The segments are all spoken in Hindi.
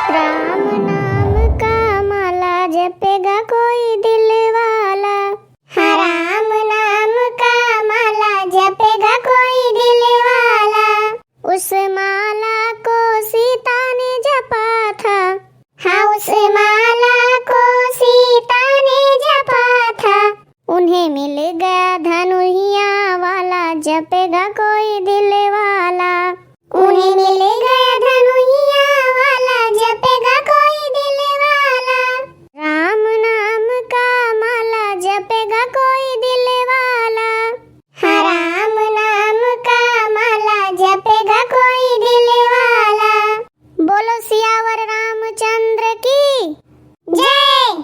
राम नाम का माला जपेगा कोई दिल वाला। हाँ, राम नाम का माला जपेगा कोई दिल वाला। उस माला को सीता ने जपा था। हाँ, उस माला को सीता ने जपा था। उन्हें मिल गया धनुहिया वाला जपेगा कोई दिल वाला। उन्हें मिल गया धनुहिया वाला जपेगा कोई दिल वाला। राम नाम का माला जपेगा कोई दिल वाला। हाँ, राम नाम का माला जपेगा कोई दिल वाला। बोलो सियावर रामचंद्र की जय।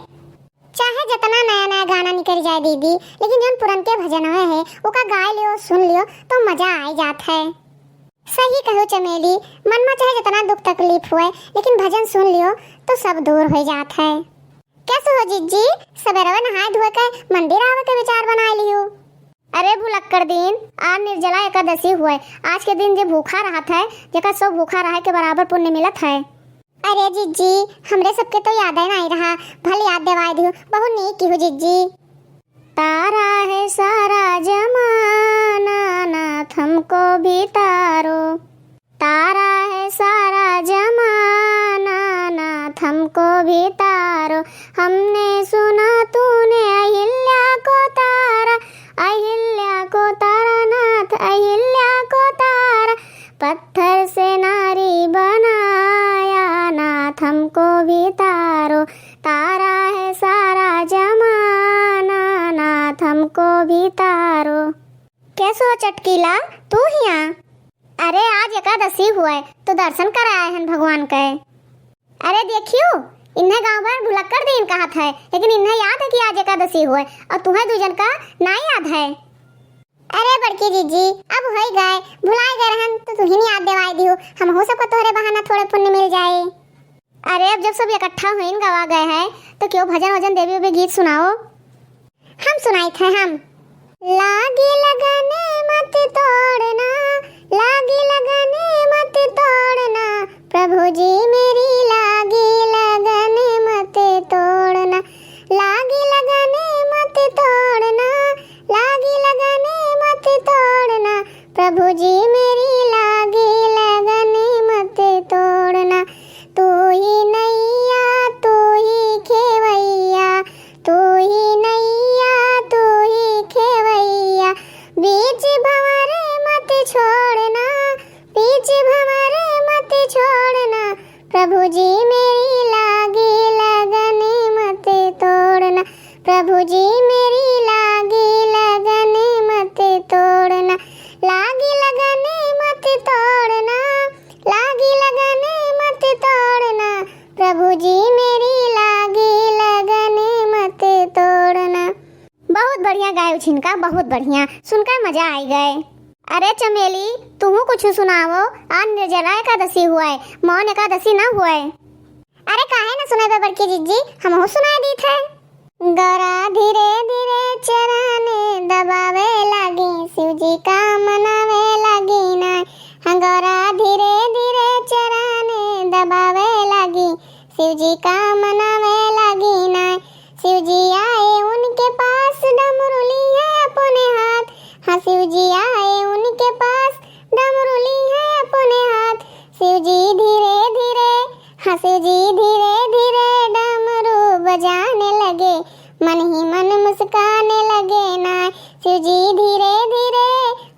चाहे जितना नया नया गाना निकल जाए दीदी, लेकिन जौन पुरन के भजन है ओका गाय लियो सुन लियो तो मजा आ जाता है। सही कहो चमेली, मन में चाहे जितना दुख तकलीफ हुए लेकिन भजन सुन लियो तो सब दूर हो जाता है। कैसे हो जीजी, सवेरे नहाए धोए के मंदिर आवे के विचार बना लियो। अरे भुलक्कड़ दिन, आज निर्जला एकादशी हुए। आज के दिन जो भूखा रहा था जेका सब भूखा रहे के बराबर पुण्य मिलत है। अरे जीजी, हमरे सबके तो याद ही नहीं रहा, भले याद दिवाई दियो, बहुत नीक की हो जीजी। तारा है सारा जमाना, नाथ हमको भी तारो। तारा है सारा जमाना, नाथ हमको भी तारो। हमने सुना तूने अहिल्या को तारा, अहिल्या को तारा नाथ, अहिल्या को तारा। पत्थर से नारी बनाया, नाथ हमको भी तारो। तारा है सारा जमाना, नाथ हमको भी तारो। कैसो चटकीला, तू हिया? अरे आज एकादशी हुआ है तो दर्शन कर आए हैं भगवान के। अरे देखियो, इन्हें गांव भर भुलक्कड़ दिन कहा था, लेकिन इन्हें याद है कि आज एकादशी हुआ है और तुम्हें दूजन का ना याद है। अरे बड़की जीजी, अब हो गए, भुलाए गए रहन तो तुही नहीं याद दिवाई दियो, हम हो सबको तोहरे बहाना थोड़े पुण्य मिल जाए। अरे अब जब सब इकट्ठा हुईन गवा गए हैं तो क्यों भजन वजन देवी भी गीत सुनाओ। हम सुनाई थे हम। लागी लगाने मत तोड़ना, लागी लगाने मत तोड़ना, प्रभु जी मेरी लागी लगाने मत तोड़ना। लागी लगाने मत तोड़ना, लागी लगाने मत तोड़ना, प्रभु जी मेरी लागी लगाने मत तोड़ना। तू ही नैया, तू ही खेवैया, तू ही नैया, तू ही खेवैया। बीच भंवरे मत छोड़ना, बीच भंवरे मत छोड़ना, प्रभु जी मेरी लागी लगने मत तोड़ना। प्रभु जी मेरी लागी लगने मत तोड़ना। लागी लगने मत तोड़ना, लागी लगने मत तोड़ना, प्रभु जी मेरी लागी लगने मत तोड़ना। बहुत बढ़िया गायो छिनका, बहुत बढ़िया, सुनकर मजा आई गए। अरे चमेली, तुम कुछ सुनावो, आज निर्जला एकादशी हुआ है, मौन एकादशी ना हुआ है। अरे काहे ना सुनाए बड़की जीजी, हम हो सुना दी थे। गौरा धीरे धीरे चराने दबावे लगी, शिव जी का मनावे लगी ना। हाँ, गौरा धीरे धीरे चराने दबावे लगी, शिव जी का मनावे लगी ना। शिव जी आए उनके पास, डमरू लिए अपने हाथ। हाँ, शिव जी आए उनके पास, डमरू लिए अपने हाथ। शिव जी धीरे धीरे, हाँ शिव जी धीरे धीरे डमरू बजाने लगे, मन ही मन मुस्काने लगे ना। शिव जी धीरे धीरे,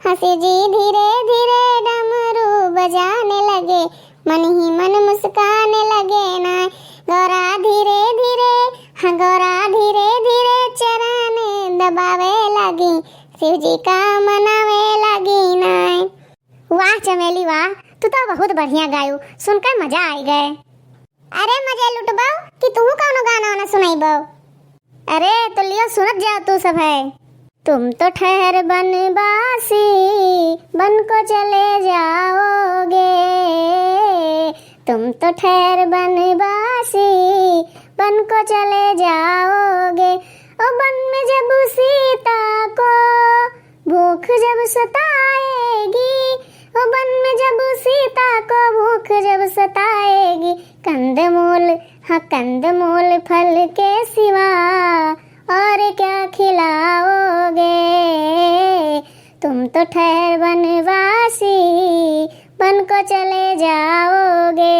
हाँ शिव जी धीरे धीरे डमरू बजाने लगे, मन ही मन मुस्काने लगे ना। गौरा धीरे धीरे, हाँ गौरा धीरे धीरे चराने दबावे लगी, शिव जी का मनावे लगी ना। वाह चमेली वाह, तू तो बहुत बढ़िया गायू, सुनकर मजा आई गए। अरे मजे लुटबो कि तू कौनो गाना वाना सुनाइबो। अरे तो लियो सुनत जाओ तू सब है। तुम तो ठहर बनवासी, बन को चले जाओगे। तुम तो ठहर बनवासी, बन को चले जाओगे। ओ बन में जब सीता को भूख जब सताएगी, ओ बन में जब सीता को भूख जब सताएगी, कंधे यहाँ कंदमूल फल के सिवा और क्या खिलाओगे, तुम तो ठहर बनवासी बन को चले जाओगे।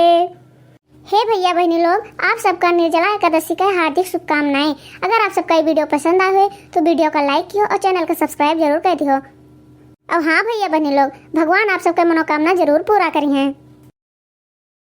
हे भैया बहनी लोग, आप सबका निर्जला एकादशी का हार्दिक शुभकामनाएं। अगर आप सबका ये वीडियो पसंद आए तो वीडियो को लाइक कियो और चैनल को सब्सक्राइब जरूर कर दियो। अब हाँ भैया बहनी लोग, भगवान आप सबका मनोकामना जरूर पूरा करी हैं।